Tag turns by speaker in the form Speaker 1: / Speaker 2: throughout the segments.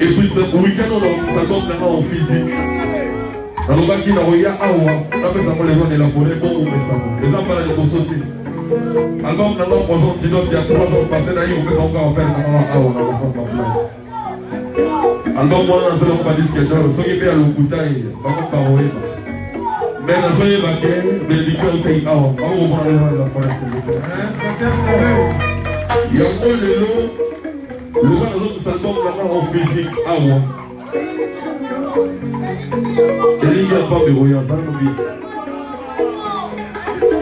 Speaker 1: Et puis ce week-end, on s'attend maintenant en physique. On va qui n'a rien à voir. On a fait ça pour les gens de la forêt. Bon, on fait ça. Les gens parlent de sauter. Alors, maintenant, pour son petit il y a 3 ans passé, on fait encore en faire. On a fait ça. Alors, moi, on a fait disque d'or. Ce qui fait à l'Okutai, on va pas parler. Mais dans ce baquet, bénédiction au pays. On va reprendre les gens de la forêt. Il y a encore de l'eau. Le roi dans notre album maintenant en physique à moi. Et il n'y a pas de royaume, ça nous dit.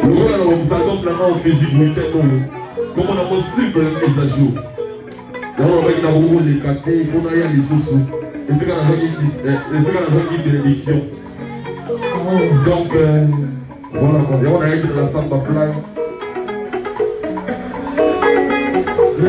Speaker 1: Le roi dans notre album maintenant en physique week-end. Comment on a possible de mise à jour. Et on va dire qu'on a les catés, qu'on a les sous-sous. Et c'est quand on a une bénédiction. Donc, voilà quoi. Et on a été dans la salle de plein. Le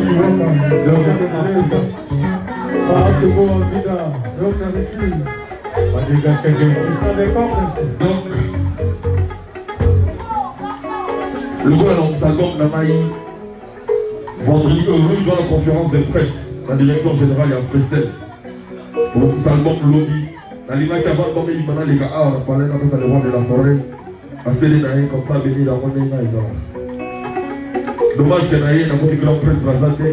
Speaker 1: gouvernement s'album n'a pas eu vendredi heureux dans la conférence de presse, la direction générale est à Fressel. Pour s'album lobby, la l'image avant comme il m'a dit les gars, on a parlé d'un peu de la forêt, à céder d'un comme ça, venir à mon état. Dommage qu'il y ait un petit grand prêtre présenté.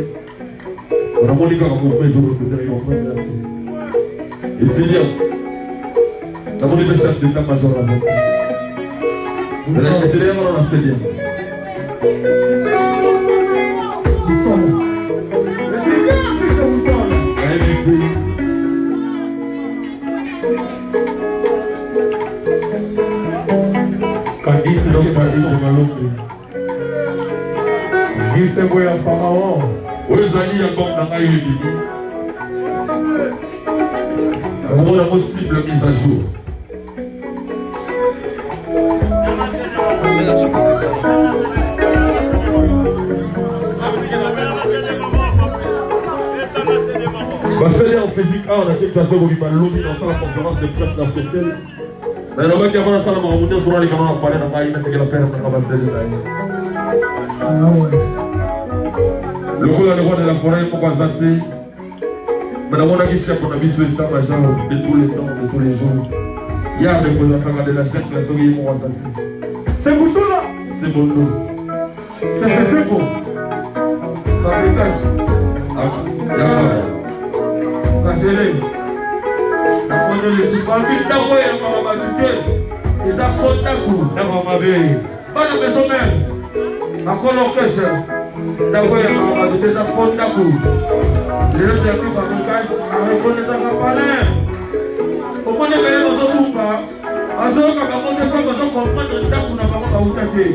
Speaker 1: On a montré comment on fait les autres côtés. Et c'est bien. On a montré le chef d'état-major à Zanti. Vous allez dire que on a fait bien. Candice donc pas dit de malopé. C'est bon à Pharaon. Où les alliés encore dans la Yébi. Comment la possible mise à jour. En physique, on a quelque chose qui va lobby dans la conférence de presse d'Afrique. Mais le mec qui avant la salle, on va sur les caméras, on va parler dans la Yébi, c'est que la paire n'a pas cédé. Le gouvernement de la forêt, pourquoi Zanti? Madame, on a dit chef, on a vu sur l'état-major de tous les temps, de tous les jours. Il y a des représentants de la chef, la souris, pour Zanti. C'est pour tout là? C'est pour nous. C'est pour. La pétage. La gélée. La pointe de sucre. La ville d'envoyer à ma batuque. Ils affrontent un coup. Dans ma vie. Pas de maison même. Ma colocation. D'envoyer à ma batuque. Ils affrontent un coup. Les gens qui ont pris ma boucasse. Ils connaissent un palais. Comment on est venu dans ce groupe? À ce moment-là, on ne peut pas comprendre le temps qu'on a pas oublié.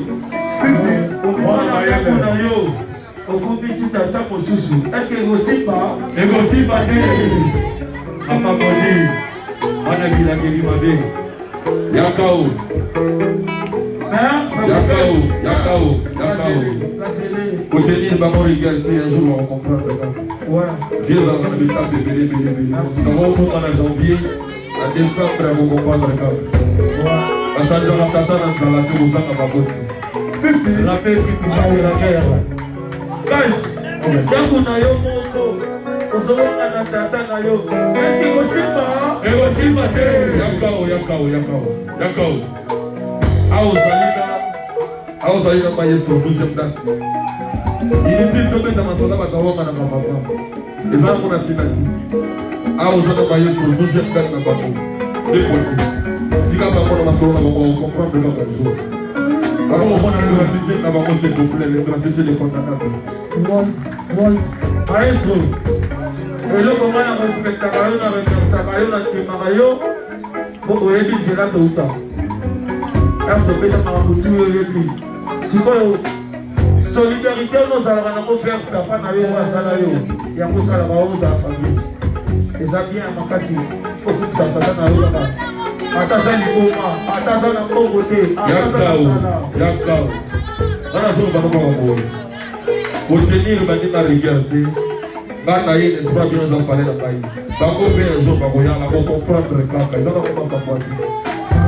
Speaker 1: Solidarité, nous allons faire papa na yo asala yo ya kusala ba oza fabrice ezaki ya makasi okusa tata na yo ba ataza liboma ataza na kongo te
Speaker 2: yakao ana zo ba ko ko pour tenir ba ni na regarder ba na ye espoir bien en parler na pai ba ko be zo ba ko ya la ko comprendre kaka za ko ba ko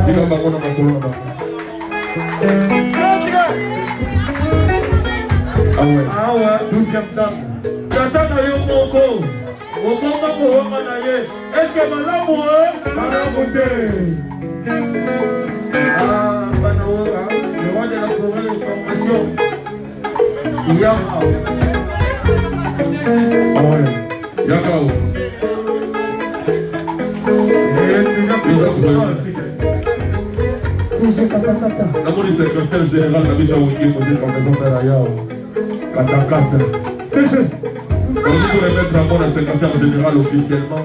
Speaker 2: si ba ko na ko na ba
Speaker 1: awa 12e temps tata na yo moko okonga kowanga na ye eske malamu malamu te bana woka le roi de la forêt de formation
Speaker 2: yakao namoni secrétaire général na biso awingi kozeka maison mère yao katakata on dit pour remettre à mon secrétaire général officiellement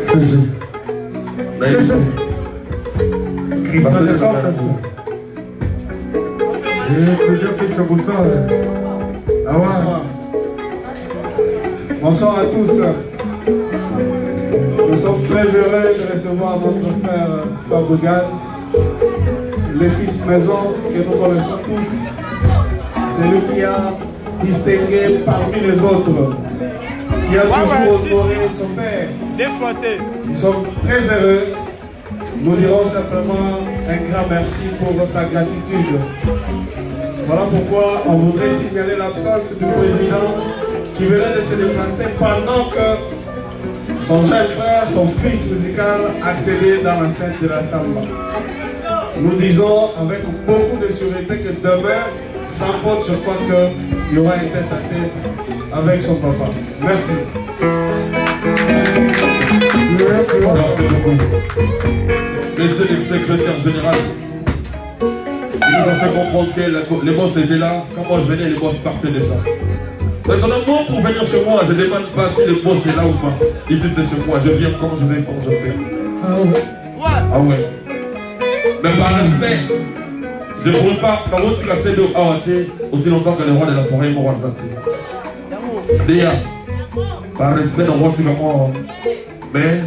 Speaker 2: CG
Speaker 3: Bonsoir à tous. Nous sommes très heureux de recevoir notre frère Fabio Gaz, le fils maison que nous connaissons tous. C'est lui qui a distingué parmi les autres, qui a toujours honoré son père. Nous sommes très heureux. Nous dirons simplement un grand merci pour sa gratitude. Voilà pourquoi on voudrait signaler l'absence du président qui venait de se déplacer pendant que son jeune frère, son fils musical, accédait dans l'enceinte de la Samba. Nous disons avec beaucoup de sûreté que demain, sans faute, je crois qu'il y aura un tête-à-tête avec son papa. Merci.
Speaker 2: Merci beaucoup. Monsieur le secrétaire général, il nous a fait comprendre que les boss étaient là. Quand moi je venais, les boss partaient déjà. Maintenant, moi, pour venir chez moi, je ne demande pas si le boss est là ou pas. Ici, c'est chez moi. Je viens quand je vais, quand je fais. Ah ouais. Mais par respect, je ne pourrais pas, quand vous tirez de Awate, aussi longtemps que le roi de la forêt est mort à Santé. Déjà, par respect, dans votre mort. Mais,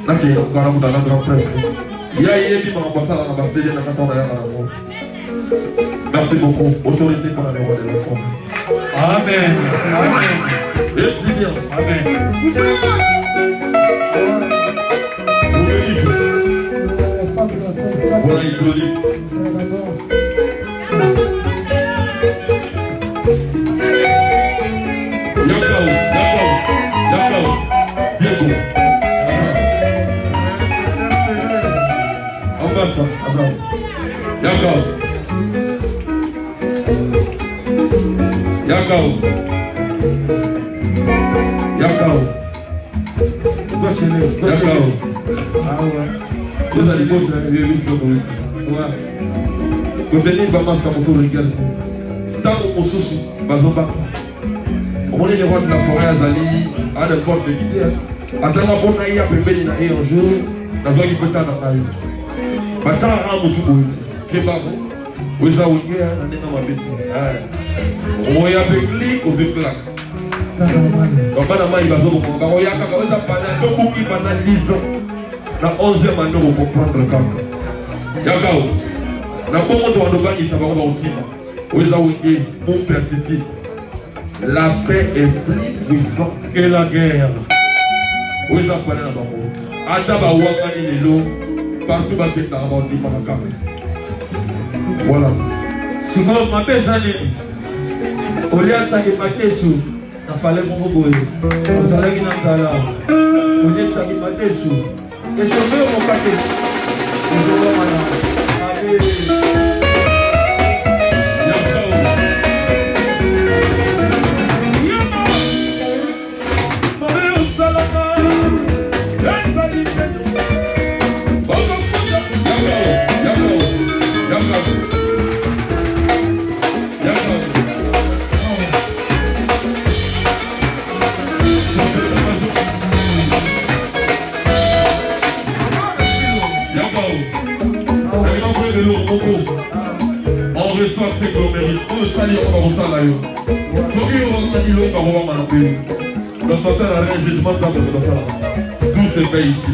Speaker 2: là, il y a encore un grand prêtre. Il y a eu des ambassadeurs dans la Bastille, dans la Bastille. Merci beaucoup. Autorité pour la roi de la forêt.
Speaker 1: Amen. Amen.
Speaker 2: Et si bien.
Speaker 1: Amen.
Speaker 2: Voilà, il peut dire. Yakao, bientôt. Ambassade, Azam. Yakao. Vous allez voir le risque de vous venez pas mal comme vous regardez. Tant qu'on soucie, Bazoba. On est les rois de la forêt Azali, à la porte de l'idée. Attends, on a eu à peu près un jour, dans un petit peu de temps. batara mutu bozi kebabo weza ongea na nena mabeti oya bekli oziklak bana mai bazokomoka oyaka kaweza pana tobuki pana 10 ans na 11e année on comprendre kaka yakao na bongo to bandobangisa bango baokima weza ongea mon petite la paix est plus puissante que la guerre weza pana na bango ata bawakani lelo partout baketaka baondimaka kaka voilà
Speaker 1: sikoyo mapesa nini oliatsaki matesu na pale moko boye ozalaki na nzala oliatsaki matesu esomeyo mokate ezolomana abe
Speaker 2: on reçoit ce qu'on mérite. On le salue, on va au salaire. Celui où on a dit l'autre, on va voir dans le sortir la reine, jugement de ça, tout se fait ici.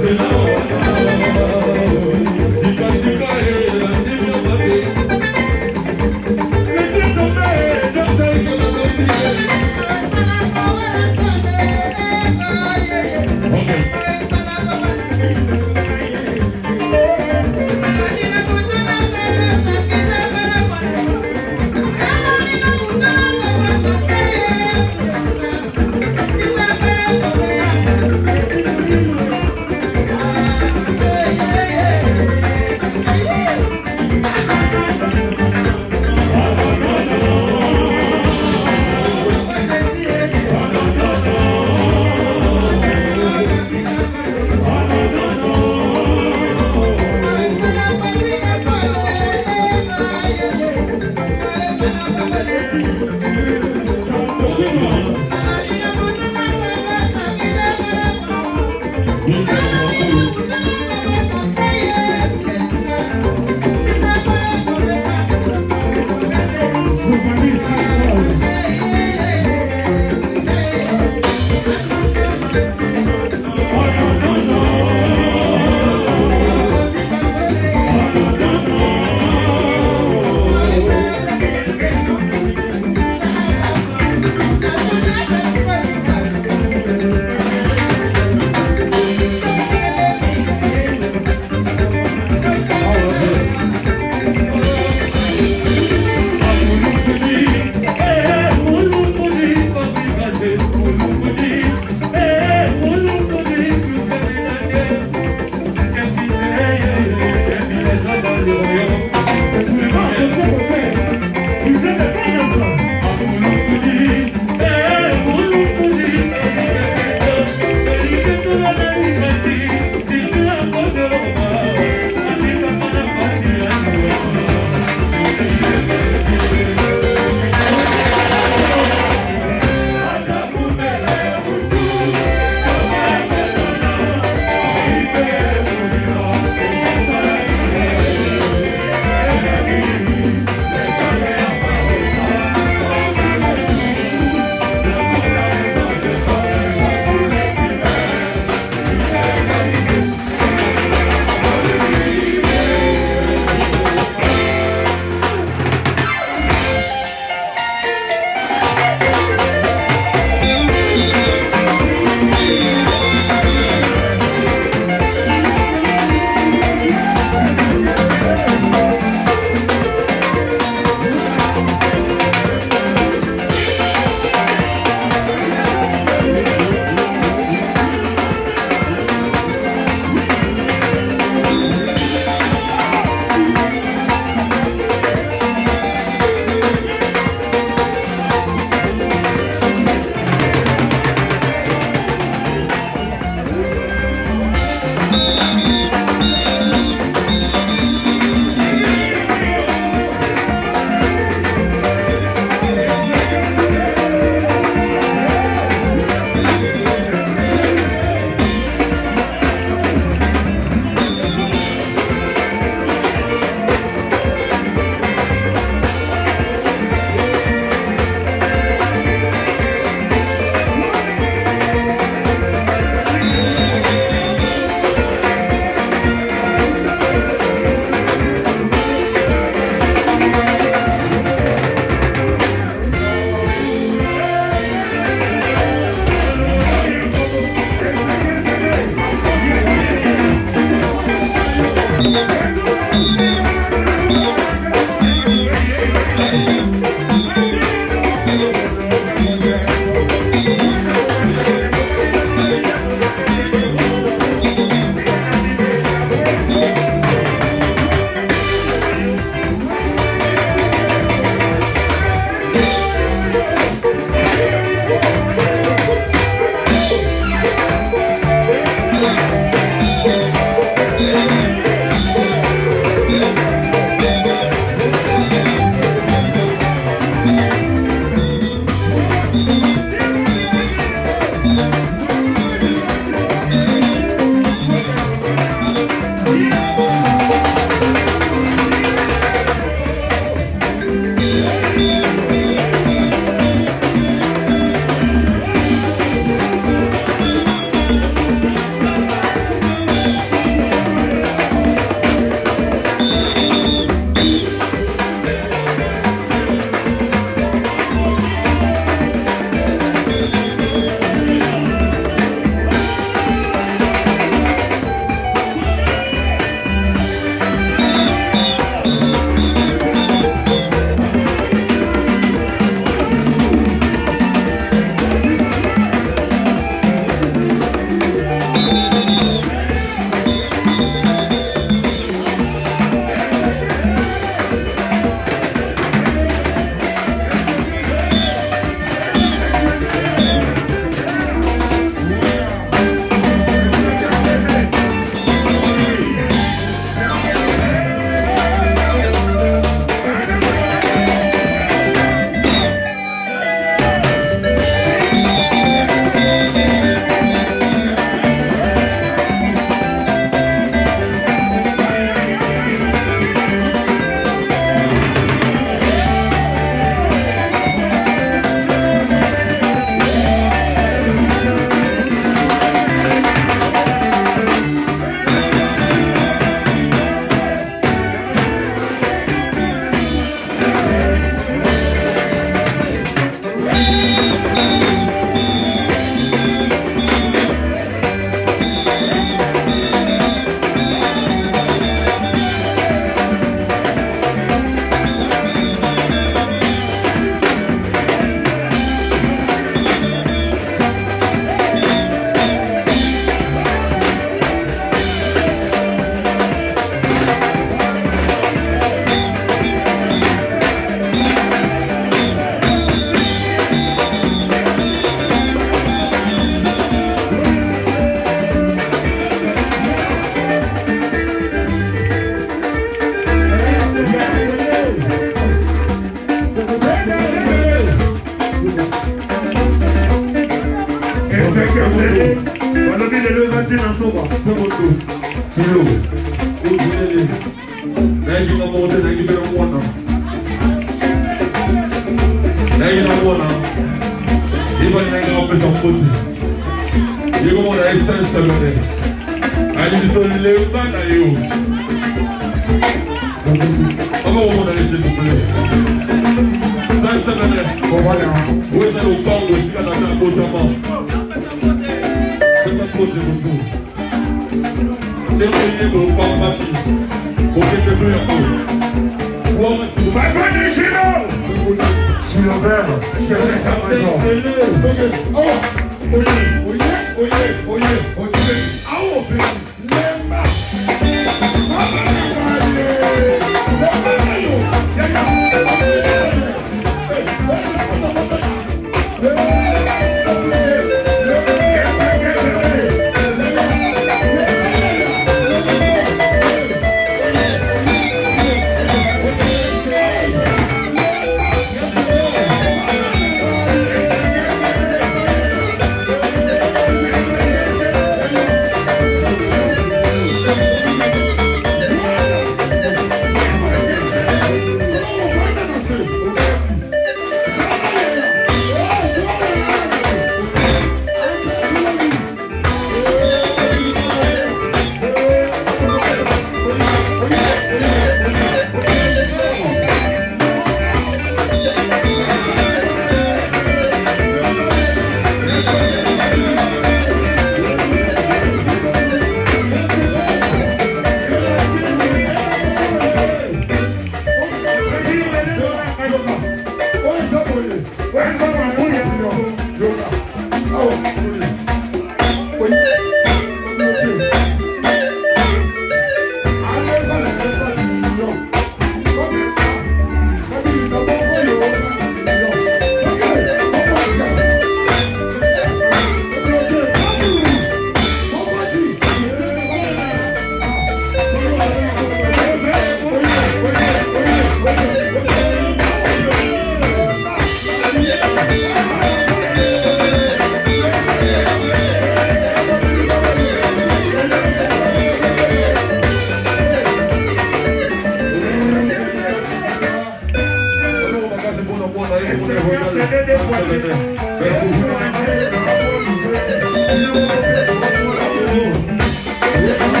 Speaker 1: Merci.